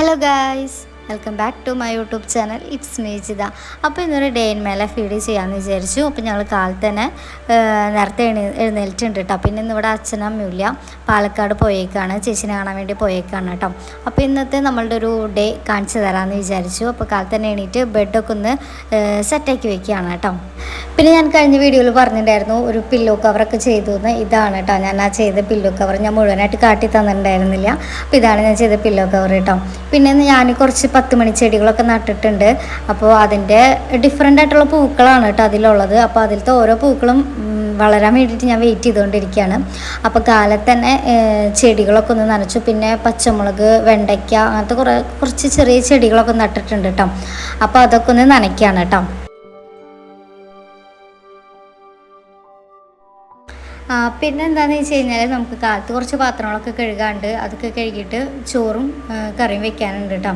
Hello guys, welcome back to my YouTube channel. It's me Jitha. അപ്പോൾ ഇന്നൊരു day in മേലെ feed ചെയ്യാമെന്ന് വിചാരിച്ചു. അപ്പോൾ ഞങ്ങൾ കാലത്ത് തന്നെ നേരത്തെ എഴുന്നേൽച്ചിട്ടുണ്ട് കേട്ടോ. പിന്നെ ഇന്നിവിടെ അച്ഛനമ്മയില്ല, പാലക്കാട് പോയേക്കാണ്, ചേച്ചിനെ കാണാൻ വേണ്ടി പോയേക്കാണ് കേട്ടോ. അപ്പോൾ ഇന്നത്തെ നമ്മളുടെ ഒരു ഡേ കാണിച്ചു തരാമെന്ന് വിചാരിച്ചു. അപ്പോൾ കാലത്ത് തന്നെ എണീറ്റ് ബെഡൊക്കെ ഒന്ന് സെറ്റാക്കി വെക്കുകയാണ് കേട്ടോ. പിന്നെ ഞാൻ കഴിഞ്ഞ വീഡിയോയിൽ പറഞ്ഞിട്ടുണ്ടായിരുന്നു ഒരു പില്ലോ കവറൊക്കെ ചെയ്തു എന്ന്. ഇതാണ് കേട്ടോ ഞാൻ ആ ചെയ്ത പില്ലോ കവർ. ഞാൻ മുഴുവനായിട്ട് കാട്ടി തന്നിട്ടുണ്ടായിരുന്നില്ല. അപ്പോൾ ഇതാണ് ഞാൻ ചെയ്ത പില്ലോ കവർ കേട്ടോ. പിന്നെ ഞാൻ കുറച്ച് 10 മണി ചെടികളൊക്കെ നട്ടിട്ടുണ്ട്. അപ്പോൾ അതിൻ്റെ ഡിഫറെൻ്റ് ആയിട്ടുള്ള പൂക്കളാണ് കേട്ടോ അതിലുള്ളത്. അപ്പോൾ അതിലത്തെ ഓരോ പൂക്കളും വളരാൻ വേണ്ടിയിട്ട് ഞാൻ വെയിറ്റ് ചെയ്തുകൊണ്ടിരിക്കുകയാണ്. അപ്പോൾ കാലത്ത് തന്നെ ചെടികളൊക്കെ ഒന്ന് നനച്ചു. പിന്നെ പച്ചമുളക്, വെണ്ടയ്ക്ക, അങ്ങനത്തെ കുറച്ച് ചെറിയ ചെടികളൊക്കെ നട്ടിട്ടുണ്ട് കേട്ടോ. അപ്പോൾ അതൊക്കെ ഒന്ന് നനയ്ക്കുകയാണ് കേട്ടോ. പിന്നെ എന്താണെന്ന് വെച്ച് കഴിഞ്ഞാൽ നമുക്ക് കാലത്ത് കുറച്ച് പാത്രങ്ങളൊക്കെ കഴുകാണ്ട്, അതൊക്കെ കഴുകിയിട്ട് ചോറും കറിയും വെക്കാനുണ്ട് കേട്ടോ.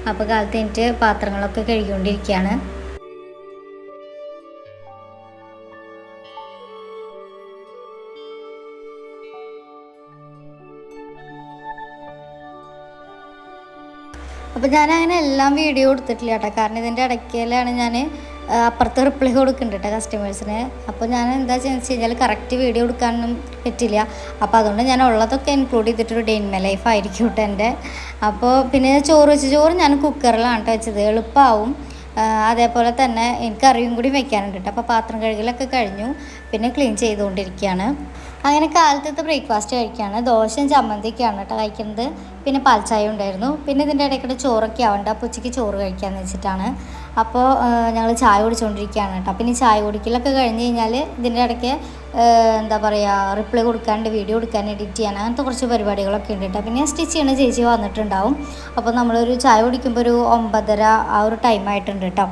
അപ്പോൾ കാലത്ത് എനിക്ക് പാത്രങ്ങളൊക്കെ കഴുകിക്കൊണ്ടിരിക്കുകയാണ്. അപ്പോൾ ഞാനങ്ങനെ എല്ലാം വീഡിയോ എടുത്തിട്ടില്ല കേട്ടോ. കാരണം ഇതിൻ്റെ ഇടയ്ക്കലാണ് ഞാൻ അപ്പുറത്ത് റിപ്ലൈ കൊടുക്കുന്നുണ്ട് കേട്ടോ കസ്റ്റമേഴ്സിന്. അപ്പോൾ ഞാൻ എന്താ വെച്ച് കഴിഞ്ഞാൽ കറക്റ്റ് വീഡിയോ എടുക്കാനൊന്നും പറ്റില്ല. അപ്പോൾ അതുകൊണ്ട് ഞാൻ ഉള്ളതൊക്കെ ഇൻക്ലൂഡ് ചെയ്തിട്ടൊരു ഡേ ഇൻ മൈ ലൈഫ് ആയിരിക്കും കേട്ടോ എൻ്റെ. അപ്പോൾ പിന്നെ ചോറ് ഞാൻ കുക്കറിലാണ് കേട്ടോ വെച്ചത്, എളുപ്പമാവും. അതേപോലെ തന്നെ എനിക്ക് കറിയും കൂടി വെക്കാനുണ്ട് കേട്ടോ. അപ്പോൾ പാത്രം കഴുകലൊക്കെ കഴിഞ്ഞു, പിന്നെ ക്ലീൻ ചെയ്തുകൊണ്ടിരിക്കുകയാണ്. അങ്ങനെ കാലത്തത്തെ ബ്രേക്ക്ഫാസ്റ്റ് കഴിക്കുകയാണ്. ദോശയും ചമ്മന്തിയൊക്കെയാണ് കേട്ടോ കഴിക്കുന്നത്. പിന്നെ പാൽച്ചായ ഉണ്ടായിരുന്നു. പിന്നെ ഇതിൻ്റെ ഇടയ്ക്കിടെ ചോറൊക്കെ ആവണ്ട, അപ്പോൾ ഉച്ചയ്ക്ക് ചോറ് കഴിക്കാമെന്ന് വെച്ചിട്ടാണ്. അപ്പോൾ ഞങ്ങൾ ചായ കുടിച്ചുകൊണ്ടിരിക്കുകയാണ് കേട്ടോ. പിന്നെ ചായ കുടിക്കലൊക്കെ കഴിഞ്ഞ് കഴിഞ്ഞാൽ ഇതിൻ്റെ ഇടയ്ക്ക് എന്താ പറയുക, റിപ്ലൈ കൊടുക്കാണ്ട്, വീഡിയോ എടുക്കാൻ, എഡിറ്റ് ചെയ്യാൻ, അങ്ങനത്തെ കുറച്ച് പരിപാടികളൊക്കെ ഉണ്ട് കേട്ടോ. പിന്നെ സ്റ്റിച്ച് ചെയ്യണ ചേച്ചി വന്നിട്ടുണ്ടാവും. അപ്പോൾ നമ്മളൊരു ചായ കുടിക്കുമ്പോൾ ഒരു 9:30 ആ ഒരു ടൈമായിട്ടുണ്ട് കേട്ടോ.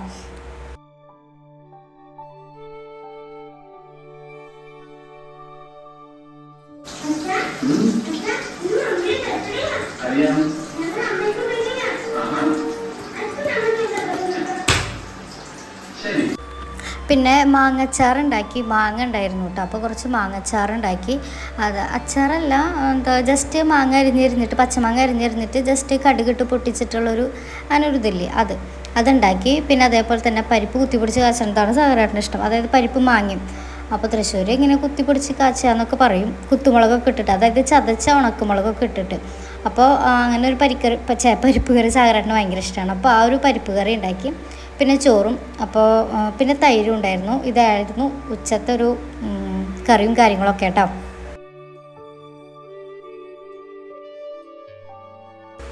പിന്നെ മാങ്ങച്ചാറുണ്ടാക്കി, മാങ്ങ ഉണ്ടായിരുന്നു കേട്ടോ. അപ്പോൾ കുറച്ച് മാങ്ങച്ചാറുണ്ടാക്കി. അത് അച്ചാറല്ല, എന്താ ജസ്റ്റ് മാങ്ങ അരിഞ്ഞിരുന്നിട്ട്, പച്ചമാങ്ങ അരിഞ്ഞിരുന്നിട്ട് ജസ്റ്റ് കടുകിട്ട് പൊട്ടിച്ചിട്ടുള്ളൊരു അങ്ങനൊരു ഇതില്ലേ, അതുണ്ടാക്കി. പിന്നെ അതേപോലെ തന്നെ പരിപ്പ് കുത്തിപ്പിടിച്ച് കാച്ചുന്നതാണ് സാഗരേട്ടന് ഇഷ്ടം, അതായത് പരിപ്പ് മാങ്ങയും. അപ്പോൾ തൃശ്ശൂർ ഇങ്ങനെ കുത്തിപ്പിടിച്ച് കാച്ചാന്നൊക്കെ പറയും, കുത്തുമുളകൊക്കെ ഇട്ടിട്ട്, അതായത് ചതച്ച ഉണക്കമുളകൊക്കെ ഇട്ടിട്ട്. അപ്പോൾ അങ്ങനെ ഒരു പരിപ്പ് കറി സാഗരേട്ടന് ഭയങ്കര ഇഷ്ടമാണ്. അപ്പോൾ ആ ഒരു പരിപ്പ് കറി ഉണ്ടാക്കി. പിന്നെ ചോറും, അപ്പോൾ പിന്നെ തൈരും ഉണ്ടായിരുന്നു. ഇതായിരുന്നു ഉച്ചത്തെ ഒരു കറിയും കാര്യങ്ങളൊക്കെ കേട്ടോ.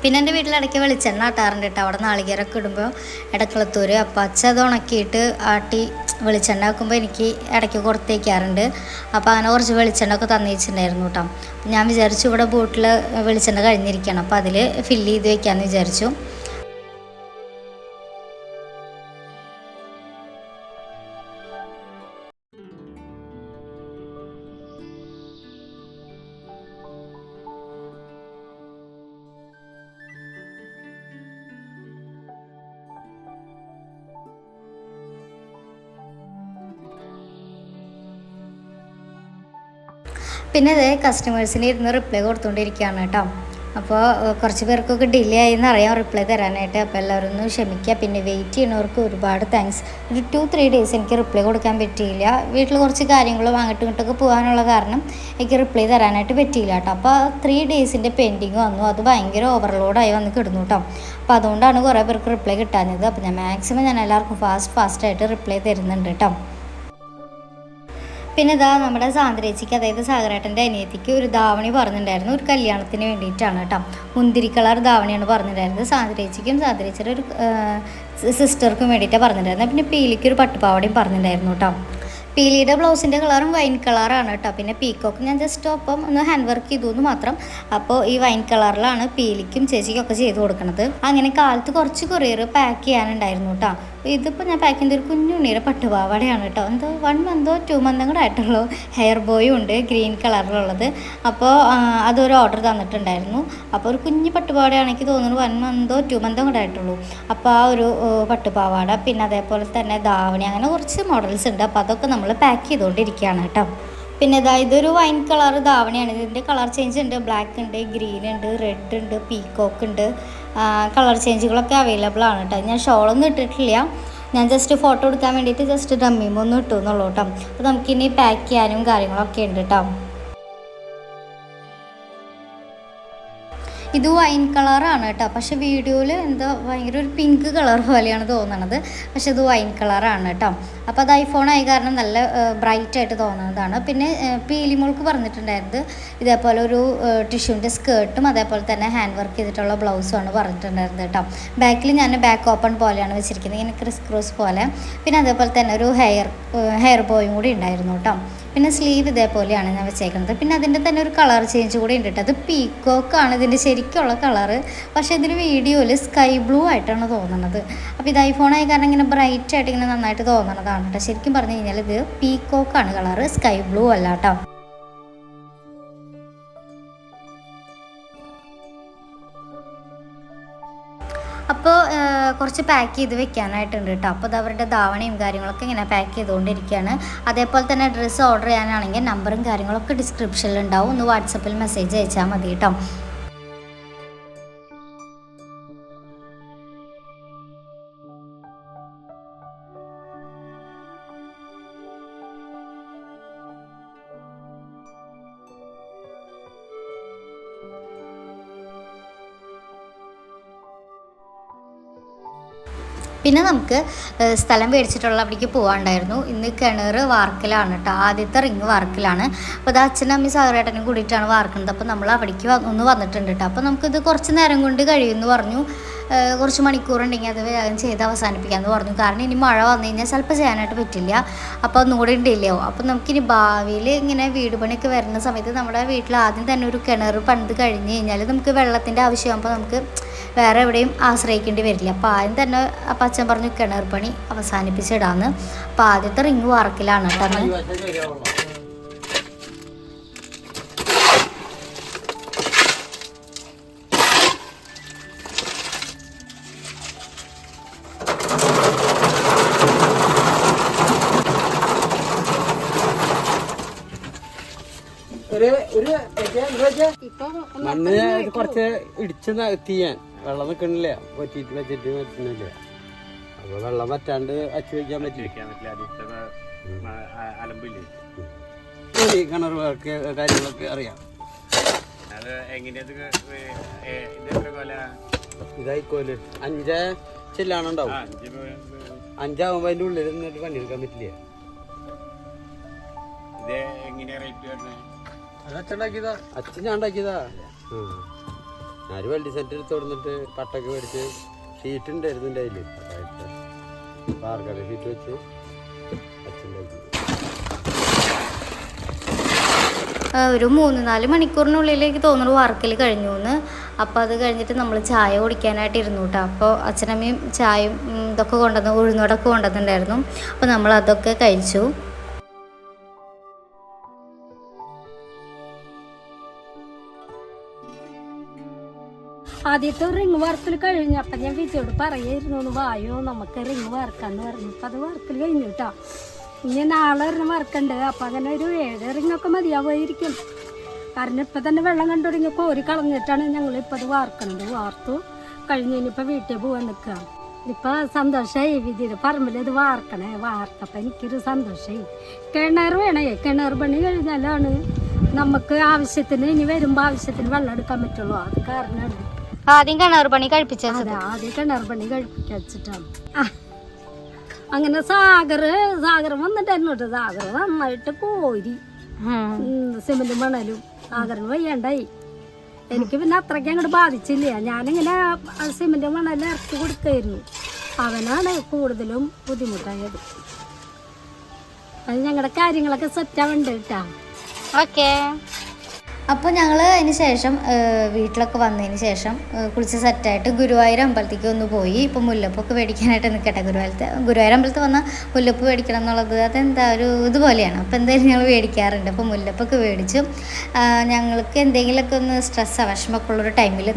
പിന്നെ എൻ്റെ വീട്ടിലിടയ്ക്ക് വെളിച്ചെണ്ണ ആട്ടാറുണ്ട് കേട്ടോ. അവിടെ നാളികേരമൊക്കെ ഇടുമ്പോൾ ഇടക്കളത്തൂർ. അപ്പോൾ അച്ഛ അത് ഉണക്കിയിട്ട് ആട്ടി വെളിച്ചെണ്ണ വെക്കുമ്പോൾ എനിക്ക് ഇടയ്ക്ക് കൊടുത്തേക്കാറുണ്ട്. അപ്പോൾ അങ്ങനെ കുറച്ച് വെളിച്ചെണ്ണ ഒക്കെ തന്നിട്ടുണ്ടായിരുന്നു കേട്ടോ. ഞാൻ വിചാരിച്ചു ഇവിടെ ബോട്ടിൽ വെളിച്ചെണ്ണ കഴിഞ്ഞിരിക്കണം, അപ്പോൾ അതിൽ ഫില്ല് ചെയ്ത് വെക്കാമെന്ന് വിചാരിച്ചു. പിന്നെ അതേ കസ്റ്റമേഴ്സിന് ഇരുന്ന് റിപ്ലൈ കൊടുത്തുകൊണ്ടിരിക്കുകയാണ് കേട്ടോ. അപ്പോൾ കുറച്ച് പേർക്കൊക്കെ ഡിലേ ആയിന്ന് അറിയാം റിപ്ലൈ തരാനായിട്ട്. അപ്പോൾ എല്ലാവരും ഒന്ന് ക്ഷമിക്കുക. പിന്നെ വെയിറ്റ് ചെയ്യുന്നവർക്ക് ഒരുപാട് താങ്ക്സ്. ഒരു 2-3 ഡേയ്സ് എനിക്ക് റിപ്ലൈ കൊടുക്കാൻ പറ്റിയില്ല. വീട്ടിൽ കുറച്ച് കാര്യങ്ങളും അങ്ങോട്ടും ഇങ്ങോട്ടൊക്കെ പോകാനുള്ള കാരണം എനിക്ക് റിപ്ലൈ തരാനായിട്ട് പറ്റിയില്ല കേട്ടോ. അപ്പോൾ 3 ഡേയ്സിൻ്റെ പെൻഡിങ് വന്നു. അത് ഭയങ്കര ഓവർലോഡായി വന്ന് കിടന്നു കേട്ടോ. അപ്പോൾ അതുകൊണ്ടാണ് കുറേ പേർക്ക് റിപ്ലൈ കിട്ടാഞ്ഞത്. അപ്പോൾ ഞാൻ മാക്സിമം എല്ലാവർക്കും ഫാസ്റ്റായിട്ട് റിപ്ലൈ തരുന്നുണ്ട് കേട്ടോ. പിന്നെ ഇതാ നമ്മുടെ സാന്ദ്രേച്ചിക്ക്, അതായത് സാഗരേട്ടൻ്റെ അനിയത്തിക്ക് ഒരു ധാവണി പറഞ്ഞിട്ടുണ്ടായിരുന്നു, ഒരു കല്യാണത്തിന് വേണ്ടിയിട്ടാണ് കേട്ടോ. മുന്തിരി കളർ ധാവണിയാണ് പറഞ്ഞിട്ടുണ്ടായിരുന്നത്. സാന്ദ്രേച്ചിക്കും സാന്ദ്രേച്ചിയുടെ ഒരു സിസ്റ്റർക്കും വേണ്ടിയിട്ടാണ് പറഞ്ഞിട്ടുണ്ടായിരുന്നത്. പിന്നെ പീലിക്ക് ഒരു പട്ടുപാവടയും പറഞ്ഞിട്ടുണ്ടായിരുന്നു കേട്ടോ. പീലിയുടെ ബ്ലൗസിൻ്റെ കളറും വൈൻ കളറാണ് കേട്ടോ. പിന്നെ പീക്കോക്ക് ഞാൻ ജസ്റ്റ് ഒപ്പം ഒന്ന് ഹാൻഡ് വർക്ക് ചെയ്തു എന്ന് മാത്രം. അപ്പോൾ ഈ വൈൻ കളറിലാണ് പീലിക്കും ചേച്ചിക്കൊക്കെ ചെയ്ത് കൊടുക്കുന്നത്. അങ്ങനെ കാലത്ത് കുറച്ച് കൊറിയർ പാക്ക് ചെയ്യാനുണ്ടായിരുന്നു കേട്ടോ. ഇതിപ്പോൾ ഞാൻ പാക്ക് ചെയ്ത ഒരു കുഞ്ഞുണ്ണീരെ പട്ടുപാവാടയാണ് കേട്ടോ. എന്തോ 1 മന്തോ 2 മന്തോ കൂടെ ആയിട്ടുള്ളൂ. ഹെയർ ബോയും ഉണ്ട് ഗ്രീൻ കളറിലുള്ളത്. അപ്പോൾ അതൊരു ഓർഡർ തന്നിട്ടുണ്ടായിരുന്നു. അപ്പോൾ ഒരു കുഞ്ഞു പട്ടുപാവാടയാണെങ്കിൽ തോന്നുന്നു 1 മന്തോ 2 മന്തോ കൂടെ ആയിട്ടുള്ളൂ. അപ്പോൾ ആ ഒരു പട്ടുപാവാട, പിന്നെ അതേപോലെ തന്നെ ധാവണി, അങ്ങനെ കുറച്ച് മോഡൽസ് ഉണ്ട്. അപ്പോൾ അതൊക്കെ നമ്മൾ പാക്ക് ചെയ്തുകൊണ്ടിരിക്കുകയാണ് കേട്ടോ. പിന്നെ ഇതാ ഇതൊരു വൈൻ കളർ ധാവണിയാണ്. ഇതിൻ്റെ കളർ ചേഞ്ച് ഉണ്ട്, ബ്ലാക്ക് ഉണ്ട്, ഗ്രീൻ ഉണ്ട്, റെഡ് ഉണ്ട്, പീക്കോക്ക് ഉണ്ട്. കളർ ചേഞ്ചുകളൊക്കെ അവൈലബിൾ ആണ് കേട്ടോ. ഞാൻ ഷോളൊന്നും ഇട്ടിട്ടില്ല, ഞാൻ ജസ്റ്റ് ഫോട്ടോ എടുക്കാൻ വേണ്ടിയിട്ട് ജസ്റ്റ് ഡമ്മിമൊന്നും ഇട്ടു എന്നുള്ളൂ കേട്ടോ. അപ്പോൾ നമുക്കിനി പാക്ക് ചെയ്യാനും കാര്യങ്ങളൊക്കെ ഉണ്ട് കേട്ടോ. ഇത് വൈൻ കളറാണ് കേട്ടോ, പക്ഷേ വീഡിയോയിൽ എന്താ ഭയങ്കര ഒരു പിങ്ക് കളർ പോലെയാണ് തോന്നണത്, പക്ഷെ ഇത് വൈൻ കളറാണ് കേട്ടോ. അപ്പോൾ അത് ഐഫോൺ ആയ കാരണം നല്ല ബ്രൈറ്റ് ആയിട്ട് തോന്നുന്നതാണ്. പിന്നെ പീലിമോൾക്ക് പറഞ്ഞിട്ടുണ്ടായിരുന്നത് ഇതേപോലെ ഒരു ടിഷ്യൂൻ്റെ സ്കേർട്ടും അതേപോലെ തന്നെ ഹാൻഡ് വർക്ക് ചെയ്തിട്ടുള്ള ബ്ലൗസുമാണ് പറഞ്ഞിട്ടുണ്ടായിരുന്നത് കേട്ടോ. ബാക്കിൽ ഞാൻ ബാക്ക് ഓപ്പൺ പോലെയാണ് വെച്ചിരിക്കുന്നത്, ഇങ്ങനെ ക്രിസ് ക്രോസ് പോലെ. പിന്നെ അതേപോലെ തന്നെ ഒരു ഹെയർ ബോയും കൂടി ഉണ്ടായിരുന്നു കേട്ടോ. പിന്നെ സ്ലീവ് ഇതേപോലെയാണ് ഞാൻ വെച്ചേക്കുന്നത്. പിന്നെ അതിൻ്റെ തന്നെ ഒരു കളർ ചേഞ്ച് കൂടി ഉണ്ട് കേട്ടോ. അത് പീക്കോക്കാണ് ഇതിൻ്റെ ശരിക്കുള്ള കളറ്, പക്ഷേ ഇതിന് വീഡിയോയിൽ സ്കൈ ബ്ലൂ ആയിട്ടാണ് തോന്നുന്നത്. അപ്പോൾ ഇത് ഐഫോൺ ആയ കാരണം ഇങ്ങനെ ബ്രൈറ്റ് ആയിട്ട് ഇങ്ങനെ നന്നായിട്ട് തോന്നുന്നതാണ് കേട്ടോ. ശരിക്കും പറഞ്ഞു കഴിഞ്ഞാൽ ഇത് പീക്കോക്കാണ് കളറ്, സ്കൈ ബ്ലൂ അല്ല കേട്ടോ. അപ്പോൾ കുറച്ച് പാക്ക് ചെയ്ത് വെക്കാനായിട്ടുണ്ട് കേട്ടോ. അപ്പോൾ അത് അവരുടെ ധാവണയും കാര്യങ്ങളൊക്കെ ഇങ്ങനെ പാക്ക് ചെയ്തുകൊണ്ടിരിക്കുകയാണ്. അതേപോലെ തന്നെ ഡ്രസ്സ് ഓർഡർ ചെയ്യാനാണെങ്കിൽ നമ്പറും കാര്യങ്ങളൊക്കെ ഡിസ്ക്രിപ്ഷനിൽ ഉണ്ടാവും, ഒന്ന് വാട്സപ്പിൽ മെസ്സേജ് അയച്ചാൽ മതി കേട്ടോ. പിന്നെ നമുക്ക് സ്ഥലം മേടിച്ചിട്ടുള്ള അവിടേക്ക് പോകാനുണ്ടായിരുന്നു. ഇന്ന് കിണർ വാർക്കലാണ് കേട്ടോ, ആദ്യത്തെ റിങ് വാർക്കലാണ്. അപ്പോൾ അത് അച്ഛനും അമ്മയും സാഗരേട്ടനും കൂടിയിട്ടാണ് വാർക്കുന്നത്. അപ്പോൾ നമ്മൾ അവിടേക്ക് ഒന്ന് വന്നിട്ടുണ്ട് കേട്ടോ. അപ്പോൾ നമുക്കിത് കുറച്ച് നേരം കൊണ്ട് കഴിയുമെന്ന് പറഞ്ഞു, കുറച്ച് മണിക്കൂറുണ്ടെങ്കിൽ അത് വേഗം ചെയ്ത് അവസാനിപ്പിക്കാമെന്ന് പറഞ്ഞു. കാരണം ഇനി മഴ വന്നു കഴിഞ്ഞാൽ ചിലപ്പോൾ ചെയ്യാനായിട്ട് പറ്റില്ല, അപ്പോൾ ഒന്നുകൂടി ഉണ്ടില്ലയോ. അപ്പോൾ നമുക്കിനി ഭാവിയിൽ ഇങ്ങനെ വീട് പണിയൊക്കെ വരുന്ന സമയത്ത് നമ്മുടെ വീട്ടിൽ ആദ്യം തന്നെ ഒരു കിണർ പണിത് കഴിഞ്ഞ് കഴിഞ്ഞാൽ നമുക്ക് വെള്ളത്തിൻ്റെ ആവശ്യമാകുമ്പോൾ നമുക്ക് വേറെ എവിടെയും ആശ്രയിക്കേണ്ടി വരില്ല. അപ്പോൾ ആദ്യം തന്നെ അപ്പം അച്ഛൻ പറഞ്ഞു കിണർ പണി അവസാനിപ്പിച്ചിടാന്ന്. അപ്പോൾ ആദ്യത്തെ റിങ് വാർക്കിലാണ് കേട്ടോ. മണ്ണ് കുറച്ച് ഇടിച്ച് തീയാൻ വെള്ളം നിൽക്കണില്ല, പറ്റിയിട്ട് വെച്ചിട്ട് പറ്റുന്നില്ല. അപ്പൊ വെള്ളം പറ്റാണ്ട് അച്ചു വയ്ക്കാൻ പറ്റില്ല. കിണർ വർക്ക് കാര്യങ്ങളൊക്കെ അറിയാം. ഇതായിക്കോല് 5 ചെല്ലാണുണ്ടാവും. 5 അതിന്റെ ഉള്ളിൽ നിന്നിട്ട് പണിയെടുക്കാൻ പറ്റില്ല. അച്ഛൻ ഞാൻ ഉണ്ടാക്കിയതാ. ഞാനൊരു വെള്ളി സെന്റ് എടുത്ത് കൊടുത്തിട്ട് പട്ടൊക്കെ മേടിച്ച് ഷീറ്റ് ഉണ്ടായിരുന്നു എൻ്റെ അതിൽ, പാർക്കട ഷീറ്റ് വെച്ച് അച്ഛൻ ഉണ്ടാക്കി. ഒരു 3-4 മണിക്കൂറിനുള്ളിലേക്ക് തോന്നുന്നു വർക്കിൽ കഴിഞ്ഞു എന്ന്. അപ്പോൾ അത് കഴിഞ്ഞിട്ട് നമ്മൾ ചായ കുടിക്കാനായിട്ട് ഇരുന്നു കേട്ടോ. അപ്പോൾ അച്ഛനമ്മയും ചായയും ഇതൊക്കെ കൊണ്ടുവന്ന് ഉഴുന്നോടൊക്കെ കൊണ്ടുവന്നിട്ടുണ്ടായിരുന്നു. അപ്പോൾ നമ്മൾ അതൊക്കെ കഴിച്ചു. ആദ്യത്തെ റിങ് വർക്കിൽ കഴിഞ്ഞപ്പോൾ ഞാൻ വിജയോട് പറയായിരുന്നു ഒന്ന് വായോ നമുക്ക് റിങ് വർക്കാന്ന് പറഞ്ഞു. അപ്പം അത് വർക്കിൽ കഴിഞ്ഞു കേട്ടോ. ഇനി നാളെ ഒരെണ്ണം വർക്കുണ്ട്. അപ്പം അങ്ങനെ ഒരു 7 റിങ്ങൊക്കെ മതിയാവുമായിരിക്കും. കാരണം ഇപ്പം തന്നെ വെള്ളം കണ്ടുടങ്ങി കോരി കളഞ്ഞിട്ടാണ് ഞങ്ങളിപ്പോൾ അത് വാർക്കണത്. വാർത്തു കഴിഞ്ഞ് ഇനിയിപ്പോൾ വീട്ടിൽ പോകാൻ നിൽക്കുക. ഇപ്പം സന്തോഷമായി വിജയുടെ പറമ്പിൽ ഇത് വാർക്കണേ. വാർത്തപ്പം എനിക്കൊരു സന്തോഷമായി. കിണർ വേണേ, കിണർ പണി കഴിഞ്ഞാലാണ് നമുക്ക് ആവശ്യത്തിന് ഇനി വരുമ്പോൾ ആവശ്യത്തിന് വെള്ളം എടുക്കാൻ പറ്റുള്ളൂ. അത് കാരണമാണ് ആദ്യം കിണർ പണി കഴിപ്പിച്ചത്. അതെ, ആദ്യം കിണർ പണി കഴിപ്പിച്ചിട്ടാണ്. അങ്ങനെ സാഗരം വന്നിട്ടായിരുന്നു കേട്ടോ. സാഗർ നന്നായിട്ട് കോരി സിമെന്റ് മണലും സാഗറിന് വയ്യാണ്ടായി. എനിക്ക് പിന്നെ അത്രയ്ക്ക് അങ്ങോട്ട് ബാധിച്ചില്ല. ഞാനിങ്ങനെ സിമെന്റ് മണൽ ഇറക്കി കൊടുക്കായിരുന്നു. അവനാണ് കൂടുതലും ബുദ്ധിമുട്ടായത്. അത് ഞങ്ങളുടെ കാര്യങ്ങളൊക്കെ സെറ്റാവുന്നുണ്ട് കേട്ടാ. ഓക്കെ. അപ്പോൾ ഞങ്ങൾ അതിന് ശേഷം വീട്ടിലൊക്കെ വന്നതിന് ശേഷം കുളിച്ച് സെറ്റായിട്ട് ഗുരുവായൂർ അമ്പലത്തേക്ക് ഒന്ന് പോയി. ഇപ്പോൾ മുല്ലപ്പൊക്കെ മേടിക്കാനായിട്ട് നിൽക്കട്ടെ. ഗുരുവായൂർ അമ്പലത്തിൽ വന്നാൽ മുല്ലപ്പ് മേടിക്കണം എന്നുള്ളത് അതെന്താ ഒരു ഇതുപോലെയാണ്. അപ്പോൾ എന്തായാലും ഞങ്ങൾ മേടിക്കാറുണ്ട്. അപ്പോൾ മുല്ലപ്പൊക്കെ മേടിച്ചു. ഞങ്ങൾക്ക് എന്തെങ്കിലുമൊക്കെ ഒന്ന് സ്ട്രെസ്സോ വിഷമമൊക്കെ ഉള്ളൊരു ടൈമിൽ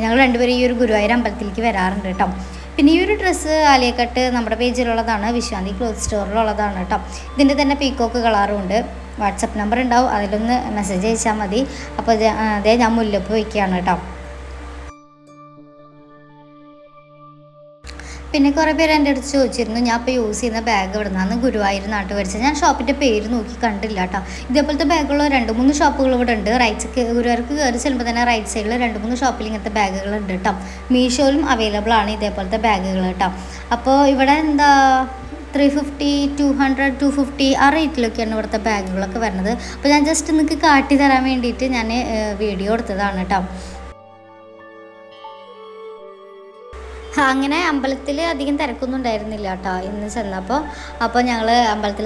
ഞങ്ങൾ രണ്ടുപേരും ഈ ഒരു ഗുരുവായൂർ അമ്പലത്തിലേക്ക് വരാറുണ്ട് കേട്ടോ. പിന്നെ ഈ ഒരു ഡ്രസ്സ് ആലിയക്കട്ട് നമ്മുടെ പേജിലുള്ളതാണ്, വിശ്വാന്തി ക്ലോത്ത് സ്റ്റോറിലുള്ളതാണ് കേട്ടോ. ഇതിൻ്റെ തന്നെ പീക്കോക്ക് കളറും ഉണ്ട്. വാട്സപ്പ് നമ്പർ ഉണ്ടാവും, അതിലൊന്ന് മെസ്സേജ് അയച്ചാൽ മതി. അപ്പോൾ അതേ ഞാൻ മുല്ലപ്പ് വയ്ക്കുകയാണ് കേട്ടോ. പിന്നെ കുറേ പേര് എൻ്റെ അടുത്ത് ചോദിച്ചിരുന്നു ഞാൻ ഇപ്പോൾ യൂസ് ചെയ്യുന്ന ബാഗ് എവിടെ നിന്നാണ്. ഗുരുവായൂർ നാട്ട് മേടിച്ചത്. ഞാൻ ഷോപ്പിൻ്റെ പേര് നോക്കി കണ്ടില്ല കേട്ടോ. ഇതേപോലത്തെ ബാഗുള്ള 2-3 ഷോപ്പുകൾ ഇവിടെ ഉണ്ട്. ഗുരുവായൂർക്ക് കയറി ചെല്ലുമ്പോൾ തന്നെ റൈറ്റ് സൈഡിൽ 2-3 ഷോപ്പിൽ ഇങ്ങനത്തെ ബാഗുകളുണ്ട് കേട്ടോ. മീഷോയിലും അവൈലബിൾ ആണ് ഇതേപോലത്തെ ബാഗുകൾ കേട്ടോ. അപ്പോൾ ഇവിടെ എന്താ 350, 200, 250 ആ റേറ്റിലൊക്കെയാണ് ഇവിടുത്തെ ബാഗുകളൊക്കെ വരുന്നത്. അപ്പോൾ ഞാൻ ജസ്റ്റ് നിങ്ങൾക്ക് കാട്ടി തരാൻ വേണ്ടിയിട്ട് ഞാൻ വീഡിയോ എടുത്തതാണ് കേട്ടോ. അങ്ങനെ അമ്പലത്തിൽ അധികം തിരക്കൊന്നും ഉണ്ടായിരുന്നില്ല കേട്ടോ ഇന്ന് ചെന്നപ്പോൾ. അപ്പോൾ ഞങ്ങൾ അമ്പലത്തിൽ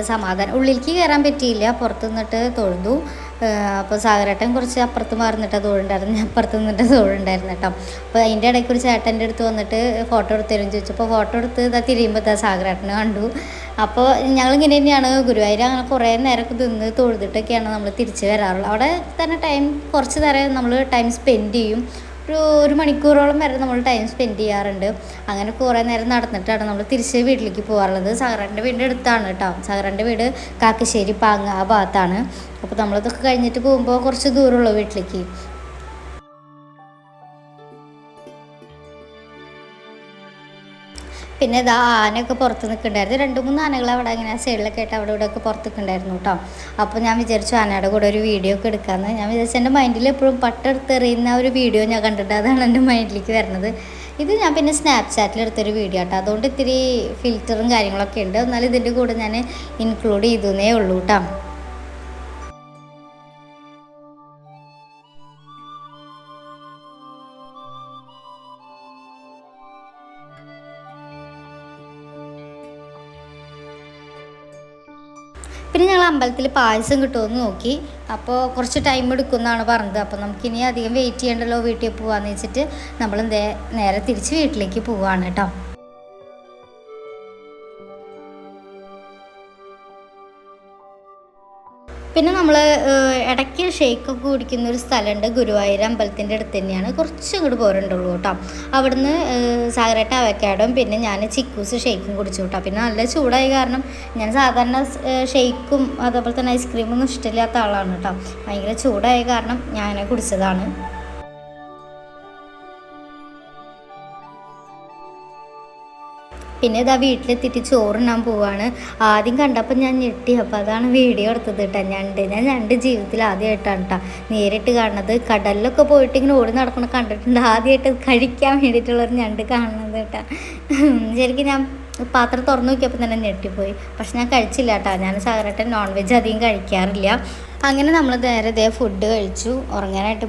ഉള്ളിലേക്ക് കയറാൻ പറ്റിയില്ല, പുറത്ത് നിന്നിട്ട് തൊഴുതു. അപ്പോൾ സാഗരേട്ടൻ കുറച്ച് അപ്പുറത്ത് മാറുന്നിട്ട് തൊഴുണ്ടായിരുന്നു, ഞാൻ അപ്പുറത്ത് നിന്നിട്ട് തൊഴുണ്ടായിരുന്നു കേട്ടോ. അപ്പോൾ അതിൻ്റെ ഇടയ്ക്ക് ഒരു ചേട്ടൻ്റെ അടുത്ത് വന്നിട്ട് ഫോട്ടോ എടുത്ത് തരും ചോദിച്ചപ്പോൾ ഫോട്ടോ എടുത്ത് തിരിയുമ്പോൾ സാഗരേട്ടനെ കണ്ടു. അപ്പോൾ ഞങ്ങളിങ്ങനെ തന്നെയാണ് ഗുരുവായൂർ അങ്ങനെ കുറേ നേരമൊക്കെ നിന്ന് തൊഴുതിട്ടൊക്കെയാണ് നമ്മൾ തിരിച്ച് വരാറുള്ളത്. അവിടെ തന്നെ കുറച്ച് നേരം നമ്മൾ ടൈം സ്പെൻഡ് ചെയ്യും. ഒരു മണിക്കൂറോളം വരെ നമ്മൾ ടൈം സ്പെൻഡ് ചെയ്യാറുണ്ട്. അങ്ങനെ കുറേ നേരം നടന്നിട്ടാണ് നമ്മൾ തിരിച്ച് വീട്ടിലേക്ക് പോകാറുള്ളത്. സാഗരൻ്റെ വീടിൻ്റെ അടുത്താണ് കേട്ടോ. സാഗരൻ്റെ വീട് കാക്കശ്ശേരി പാങ്ങ ആ ഭാഗത്താണ്. അപ്പോൾ നമ്മളിതൊക്കെ കഴിഞ്ഞിട്ട് പോകുമ്പോൾ കുറച്ച് ദൂരമുള്ളൂ വീട്ടിലേക്ക്. പിന്നെ ഇതാ ആനയൊക്കെ പുറത്ത് നിൽക്കുന്നുണ്ടായിരുന്നു. 2-3 ആനകൾ അവിടെ അങ്ങനെ സൈഡിലൊക്കെ ആയിട്ട് അവിടെ ഇവിടെയൊക്കെ പുറത്ത് നിൽക്കുന്നുണ്ടായിരുന്നു കേട്ടോ. അപ്പോൾ ഞാൻ വിചാരിച്ചു ആനയുടെ കൂടെ ഒരു വീഡിയോ ഒക്കെ എടുക്കാമെന്ന്. ഞാൻ വിചാരിച്ചു എൻ്റെ മൈൻഡിൽ എപ്പോഴും പട്ടെടുത്തെറിയുന്ന ഒരു വീഡിയോ ഞാൻ കണ്ടിട്ട് അതാണ് എൻ്റെ മൈൻഡിലേക്ക് വരുന്നത്. ഇത് ഞാൻ പിന്നെ സ്നാപ്ചാറ്റിൽ എടുത്തൊരു വീഡിയോ കേട്ടോ. അതുകൊണ്ട് ഇത്തിരി ഫിൽറ്ററും കാര്യങ്ങളൊക്കെ ഉണ്ട്. എന്നാലും ഇതിൻ്റെ കൂടെ ഞാൻ ഇൻക്ലൂഡ് ചെയ്തേ ഉള്ളൂ കേട്ടോ. പിന്നെ ഞങ്ങൾ അമ്പലത്തിൽ പായസം കിട്ടുമെന്ന് നോക്കി. അപ്പോൾ കുറച്ച് ടൈം എടുക്കുമെന്നാണ് പറഞ്ഞത്. അപ്പോൾ നമുക്കിനി അധികം വെയിറ്റ് ചെയ്യണ്ടല്ലോ, വീട്ടിൽ പോകാമെന്ന് വെച്ചിട്ട് നമ്മൾ നേരെ തിരിച്ച് വീട്ടിലേക്ക് പോവുകയാണ് കേട്ടോ. പിന്നെ നമ്മൾ ഇടയ്ക്ക് ഷെയ്ക്കൊക്കെ കുടിക്കുന്ന ഒരു സ്ഥലമുണ്ട് ഗുരുവായൂർ അമ്പലത്തിൻ്റെ അടുത്ത് തന്നെയാണ്. കുറച്ച് ഇങ്ങോട്ട് പോരുണ്ടുള്ളൂ കേട്ടോ. അവിടുന്ന് സാഗരേട്ട അവക്കാഡും പിന്നെ ഞാൻ ചിക്കൂസ് ഷെയ്ക്കും കുടിച്ചു കേട്ടോ. പിന്നെ നല്ല ചൂടായ കാരണം ഞാൻ സാധാരണ ഷെയ്ക്കും അതേപോലെ തന്നെ ഐസ്ക്രീമൊന്നും ഇഷ്ടമില്ലാത്ത ആളാണ് കേട്ടോ. ഭയങ്കര ചൂടായ കാരണം ഞാൻ കുടിച്ചതാണ്. പിന്നെ ഇതാ വീട്ടിലെത്തിയിട്ട് ചോറുണ്ണാൻ പോവാണ്. ആദ്യം കണ്ടപ്പോൾ ഞാൻ ഞെട്ടി. അപ്പോൾ അതാണ് വീഡിയോ എടുത്തത് കേട്ടോ. ഞാൻ ഞണ്ട് ജീവിതത്തിൽ ആദ്യമായിട്ടാണ് കേട്ടോ നേരിട്ട് കാണുന്നത്. കടലിലൊക്കെ പോയിട്ട് ഇങ്ങനെ ഓടി നടക്കണം കണ്ടിട്ടുണ്ട്. ആദ്യമായിട്ട് കഴിക്കാൻ വേണ്ടിയിട്ടുള്ളൊരു ഞണ്ട് കാണുന്നത് കേട്ടോ. ശരിക്കും ഞാൻ പാത്രം തുറന്നു നോക്കിയപ്പോൾ തന്നെ ഞെട്ടിപ്പോയി. പക്ഷെ ഞാൻ കഴിച്ചില്ല കേട്ടോ. ഞാൻ സാധാരണ നോൺ വെജ് അധികം കഴിക്കാറില്ല. അങ്ങനെ നമ്മൾ നേരെ ഫുഡ് കഴിച്ചു. ഉറങ്ങാനായിട്ട്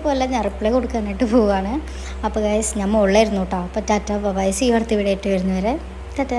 പോകല്ല, ഞാൻ റിപ്ലൈ കൊടുക്കാനായിട്ട് പോവുകയാണ്. അപ്പോൾ ഗൈസ് ഞാൻ മുകളിലായിരുന്നു കേട്ടോ. അപ്പോൾ ടാറ്റ ബൈ, സീ അടുത്ത വീഡിയോ ആയിട്ട് വരുന്നവരെ ടാറ്റ.